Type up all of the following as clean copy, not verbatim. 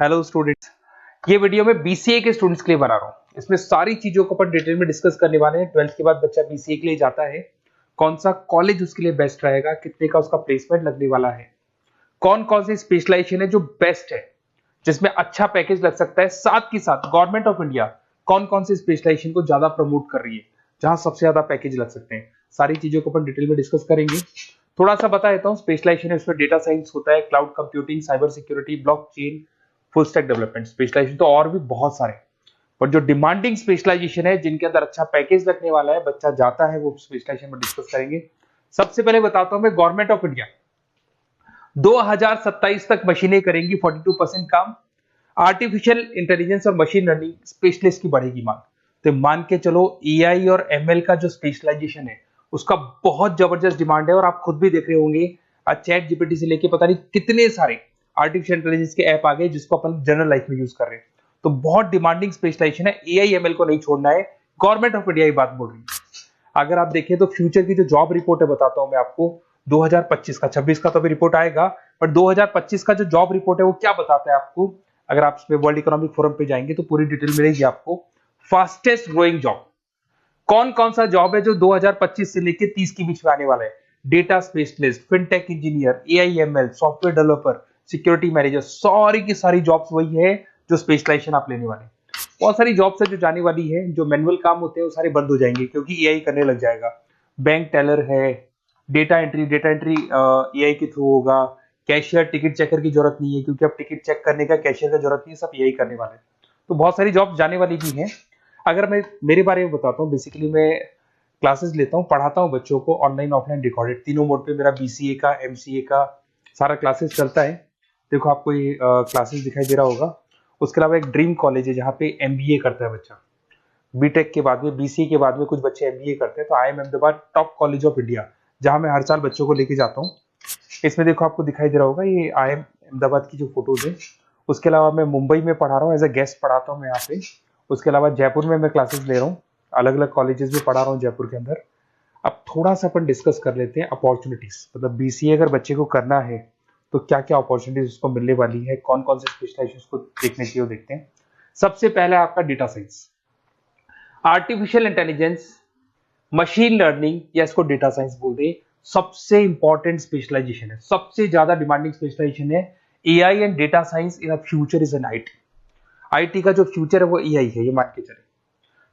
Hello students, ये video मैं BCA के स्टूडेंट्स के लिए बना रहा हूँ। इसमें सारी चीजों को अपन डिटेल में डिस्कस करने वाले हैं। 12th के बाद बच्चा बीसीए के लिए जाता है, कौन सा कॉलेज उसके लिए बेस्ट रहेगा, कितने का उसका प्लेसमेंट लगने वाला है, कौन कौन सी स्पेशलाइजेशन है जो बेस्ट है, जिसमें अच्छा पैकेज लग सकता है, साथ के साथ गवर्नमेंट ऑफ इंडिया कौन कौन सी स्पेशलाइजेशन को ज्यादा प्रमोट कर रही है, जहां सबसे ज्यादा पैकेज लग सकते हैं। सारी चीजों को अपन डिटेल में डिस्कस करेंगे। थोड़ा सा बता देता हूँ, स्पेशलाइजेशन है उसमें डेटा साइंस होता है, cloud computing, cyber security, blockchain, full stack development. Specialisation तो और भी बहुत सारे, पर जो डिमांडिंग स्पेशलाइजेशन है, जिनके अंदर अच्छा पैकेज लगने वाला है, बच्चा जाता है, वो स्पेशलाइजेशन में डिस्कस करेंगे। सबसे पहले बताता हूं मैं, गवर्नमेंट ऑफ इंडिया 2027 तक मशीनें करेंगी 42% काम। आर्टिफिशियल इंटेलिजेंस और मशीन लर्निंग स्पेशलिस्ट की बढ़ेगी मांग। तो मान के चलो एआई और एमएल का जो स्पेशलाइजेशन है उसका बहुत जबरदस्त डिमांड है। और आप खुद भी देख रहे होंगे, आज चैट जीपीटी से लेके पता नहीं कितने सारे आर्टिफिशियल इंटेलिजेंस के ऐप आ गए जिसको अपन जनरल लाइफ में यूज कर रहे हैं। तो बहुत डिमांडिंग स्पेशलाइजेशन है, एआई एमएल को नहीं छोड़ना है। गवर्नमेंट ऑफ इंडिया ये बात बोल रही है। अगर आप देखें तो फ्यूचर की जो जॉब रिपोर्ट है, बताता हूं मैं आपको 2025 का, 26 का तो अभी रिपोर्ट आएगा, पर 2025 का जो जॉब रिपोर्ट है वो क्या बताता है आपको। अगर आप इसमें वर्ल्ड इकोनॉमिक फोरम पे जाएंगे तो पूरी डिटेल मिलेगी आपको। फास्टेस्ट ग्रोइंग जॉब कौन कौन सा जॉब है जो 2025 से लेके 30 के बीच में आने वाला है। Data specialist, fintech engineer, AIML, software developer, security manager, सारी की सारी जॉब्स वही है जो स्पेशलाइजेशन आप लेने वाले हैं। बहुत सारी जॉब्स है जो जाने वाली है, जो मैनुअल काम होते हैं वो सारे बंद हो जाएंगे क्योंकि एआई करने लग जाएगा। बैंक टेलर है, डेटा एंट्री एआई के थ्रू होगा। कैशियर, टिकट चेकर की जरूरत नहीं है क्योंकि अब टिकट चेक करने का कैशियर का जरूरत नहीं है, सब एआई करने वाले हैं। तो बहुत सारी जॉब जाने वाली भी हैं। अगर मैं मेरे बारे में बताता हूँ, बेसिकली मैं क्लासेस लेता हूँ, पढ़ाता हूँ बच्चों को, ऑनलाइन ऑफलाइन रिकॉर्डेड, तीनों मोड पे मेरा बीसीए का, एमसीए का सारा क्लासेस चलता है। देखो आपको ये क्लासेस दिखाई दे रहा होगा। उसके अलावा एक ड्रीम कॉलेज है जहाँ पे एमबीए करता है बच्चा। बीटेक के बाद में, बीसीए के बाद में कुछ बच्चे एमबीए करते हैं। तो I am Ahmedabad top college of India, जहाँ मैं हर साल बच्चों को लेके जाता हूँ। इसमें देखो आपको दिखाई दे रहा होगा, ये आई एम अहमदाबाद की जो फोटोज है। उसके अलावा मैं मुंबई में पढ़ा रहा हूँ, एज अ गेस्ट पढ़ाता हूँ मैं यहाँ पे। उसके अलावा जयपुर में मैं क्लासेस ले रहा हूँ, अलग अलग कॉलेजेस में पढ़ा रहा हूँ जयपुर के अंदर। अब थोड़ा सा अपन डिस्कस कर लेते हैं अपॉर्चुनिटीज, मतलब बीसीए अगर बच्चे को करना है तो क्या क्या अपॉर्चुनिटीज उसको मिलने वाली है, कौन कौन से स्पेशलाइजेशन को देखने चाहिए वो देखते हैं। सबसे पहला आपका data science, artificial intelligence, machine learning, या इसको डेटा साइंस बोल दे, सबसे इंपॉर्टेंट स्पेशलाइजेशन है, सबसे ज्यादा डिमांडिंग स्पेशलाइजेशन है। AI and data science in future is an IT. IT का जो फ्यूचर है वो एआई है, ये मान के चले।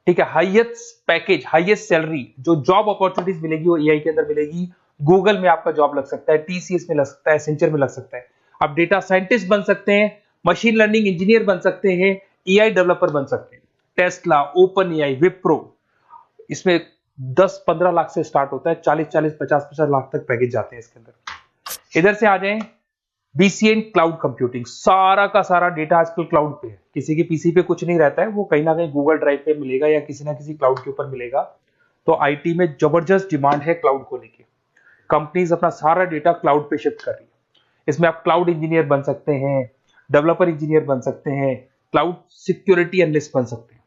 ठीक है, हाईएस्ट पैकेज, हाईएस्ट सैलरी, जो जॉब अपॉर्चुनिटीज मिलेगी वो एआई के अंदर मिलेगी। गूगल में आपका जॉब लग सकता है, टीसीएस में लग सकता है, एसेंचर में लग सकता है। आप डेटा साइंटिस्ट बन सकते हैं, मशीन लर्निंग इंजीनियर बन सकते हैं, एआई डेवलपर बन सकते हैं। टेस्ला, ओपन एआई, विप्रो, इसमें 10-15 लाख से स्टार्ट होता है, 40-40, 50-50 लाख तक पैकेज जाते हैं इसके अंदर। इधर से आ जाएं, बीसीए इन क्लाउड कंप्यूटिंग, सारा का सारा डेटा आजकल क्लाउड पे है, किसी के पीसी पे कुछ नहीं रहता है, वो कहीं ना कहीं गूगल ड्राइव पे मिलेगा या किसी ना किसी क्लाउड के ऊपर मिलेगा। तो आईटी में जबरदस्त डिमांड है क्लाउड को लेके। कंपनीज अपना सारा डेटा क्लाउड पे शिफ्ट कर रही है। इसमें आप क्लाउड इंजीनियर बन सकते हैं, डेवलपर इंजीनियर बन सकते हैं, क्लाउड सिक्योरिटी एनालिस्ट बन सकते हैं।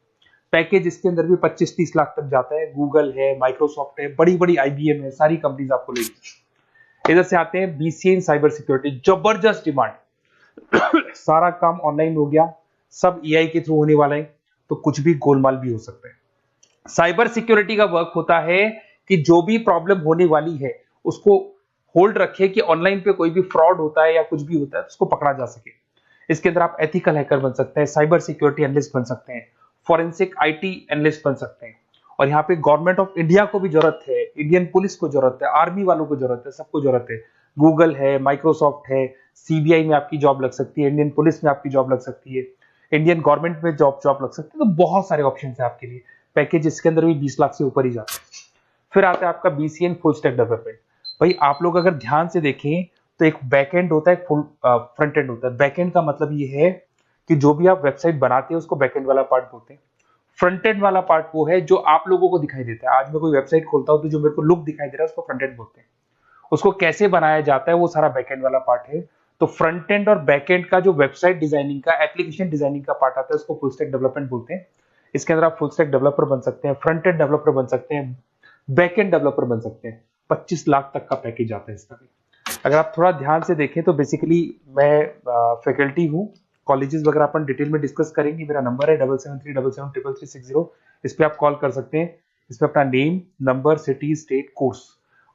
पैकेज इसके अंदर भी 25-30 लाख तक जाता है। गूगल है, माइक्रोसॉफ्ट है, बड़ी बड़ी आईबीएम है, सारी कंपनीज आपको लेगी। इधर से आते हैं बीसीए इन साइबर सिक्योरिटी, जबरदस्त डिमांड। सारा काम ऑनलाइन हो गया, सब एआई के थ्रू होने वाला है, तो कुछ भी गोलमाल भी हो सकता है। साइबर सिक्योरिटी का वर्क होता है कि जो भी प्रॉब्लम होने वाली है उसको होल्ड रखे कि ऑनलाइन पे कोई भी फ्रॉड होता है या कुछ भी होता है तो उसको पकड़ा जा सके। इसके अंदर आप एथिकल हैकर बन सकते हैं, साइबर सिक्योरिटी एनालिस्ट बन सकते हैं, फॉरेंसिक आईटी एनालिस्ट बन सकते हैं। और यहाँ पे गवर्नमेंट ऑफ इंडिया को भी जरूरत है, इंडियन पुलिस को जरूरत है, आर्मी वालों को जरूरत है, सबको जरूरत है। गूगल है, माइक्रोसॉफ्ट है, सीबीआई में आपकी जॉब लग सकती है, इंडियन पुलिस में आपकी जॉब लग सकती है, इंडियन गवर्नमेंट में जॉब लग सकती है। तो बहुत सारे ऑप्शन है आपके लिए। पैकेज इसके अंदर भी 20 लाख से ऊपर ही जाता है। फिर आता है आपका BCA in full stack development. भाई आप लोग अगर ध्यान से देखें तो एक बैकएंड होता है, एक फुल फ्रंट एंड होता है। बैकएंड का मतलब ये है कि जो भी आप वेबसाइट बनाते हैं उसको बैकएंड वाला पार्ट बोलते हैं। फ्रंट एंड वाला पार्ट वो है जो आप लोगों को दिखाई देता है। आज मैं कोई वेबसाइट खोलता हूं तो जो मेरे को लुक दिखाई दे रहा है उसको फ्रंट एंड बोलते हैं। उसको कैसे बनाया जाता है वो सारा बैकएंड वाला पार्ट है। तो फ्रंट एंड और बैकएंड का जो वेबसाइट डिजाइनिंग का, एप्लीकेशन डिजाइनिंग का पार्ट आता है उसको फुल स्टैक डेवलपमेंट बोलते हैं। इसके अंदर आप फुल स्टैक डेवलपर बन सकते हैं, फ्रंट एंड डेवलपर बन सकते हैं, बैकएंड डेवलपर बन सकते हैं। 25 लाख तक का पैकेज आता है इसका भी। अगर आप थोड़ा ध्यान से देखें तो बेसिकली मैं फैकल्टी हूँ कॉलेजेस वगैरह अपन डिटेल में डिस्कस करेंगे। मेरा नंबर है 7737773360, इस पे आप कॉल कर सकते हैं। इसमें अपना name, number, city, state, course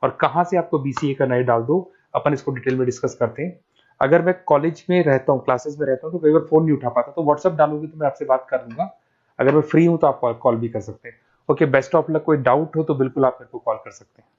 और कहाँ से आपको बीसीए करना है डाल दो, अपन इसको डिटेल में डिस्कस करते हैं। अगर मैं कॉलेज में रहता हूँ, क्लासेस में रहता हूँ, तो कई बार फोन नहीं उठा पाता, तो व्हाट्सअप डालोगे तो मैं आपसे बात कर लूंगा। अगर मैं फ्री हूँ तो आप कॉल भी कर सकते हैं। Okay, best of luck. कोई डाउट हो तो बिल्कुल आप मेरे को कॉल कर सकते हैं।